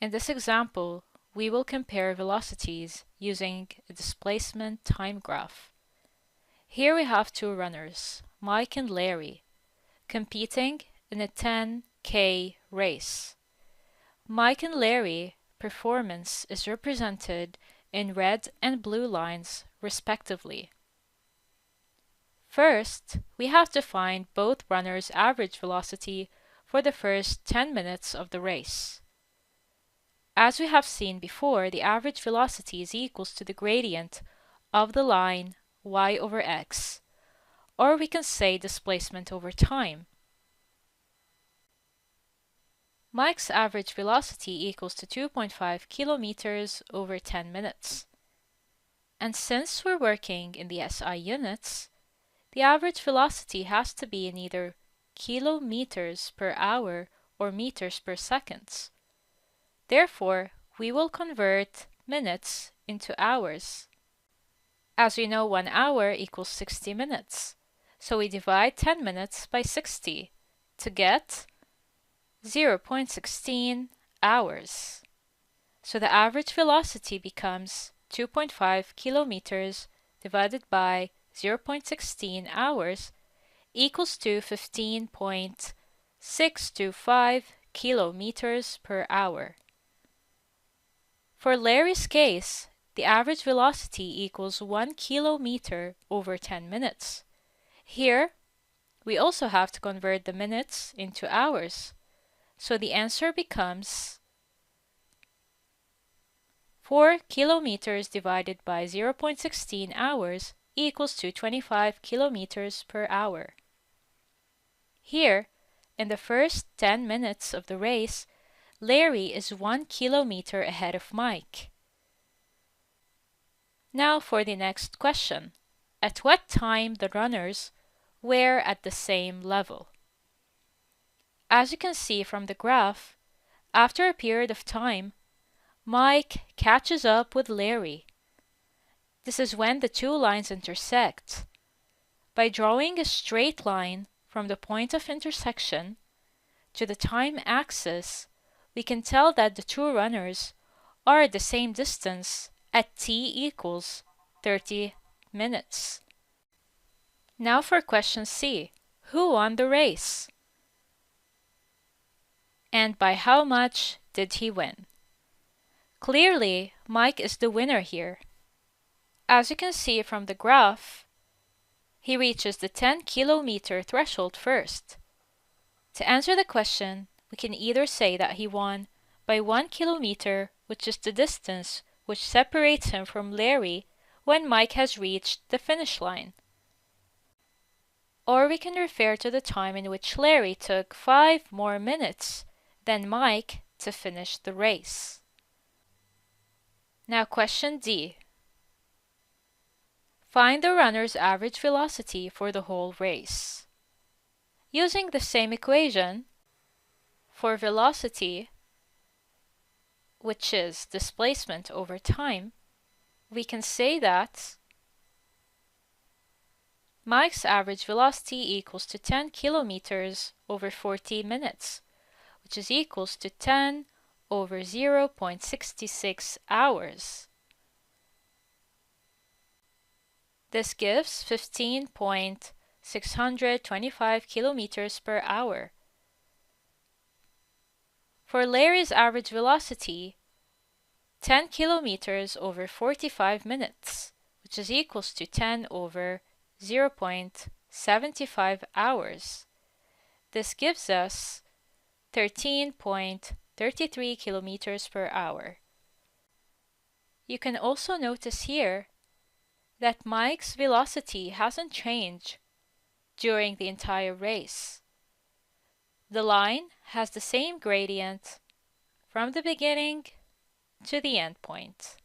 In this example, we will compare velocities using a displacement time graph. Here we have two runners, Mike and Larry, competing in a 10K race. Mike and Larry performance is represented in red and blue lines respectively. First, we have to find both runners' average velocity for the first 10 minutes of the race. As we have seen before, the average velocity is equals to the gradient of the line y over x, or we can say displacement over time. Mike's average velocity equals to 2.5 kilometers over 10 minutes. And since we're working in the SI units, the average velocity has to be in either kilometers per hour or meters per second. Therefore, we will convert minutes into hours. As we know, 1 hour equals 60 minutes, so we divide 10 minutes by 60 to get 0.16 hours. So the average velocity becomes 2.5 kilometers divided by 0.16 hours equals to 15.625 kilometers per hour. For Larry's case, the average velocity equals 1 kilometer over 10 minutes. Here, we also have to convert the minutes into hours. So the answer becomes 4 kilometers divided by 0.16 hours equals to 25 kilometers per hour. Here, in the first 10 minutes of the race, Larry is 1 kilometer ahead of Mike. Now for the next question. At what time the runners were at the same level? As you can see from the graph, after a period of time, Mike catches up with Larry. This is when the two lines intersect. By drawing a straight line from the point of intersection to the time axis, we can tell that the two runners are at the same distance at t equals 30 minutes. Now for question C. Who won the race? And by how much did he win? Clearly, Mike is the winner here. As you can see from the graph, he reaches the 10 kilometer threshold first. To answer the question, we can either say that he won by 1 kilometer, which is the distance which separates him from Larry when Mike has reached the finish line. Or we can refer to the time in which Larry took 5 more minutes than Mike to finish the race. Now question D. Find the runner's average velocity for the whole race. Using the same equation, for velocity, which is displacement over time, we can say that Mike's average velocity equals to 10 kilometers over 40 minutes, which is equals to 10 over 0.66 hours. This gives 15.625 kilometers per hour. For Larry's average velocity, 10 kilometers over 45 minutes, which is equals to 10 over 0.75 hours. This gives us 13.33 kilometers per hour. You can also notice here that Mike's velocity hasn't changed during the entire race. The line has the same gradient from the beginning to the end point.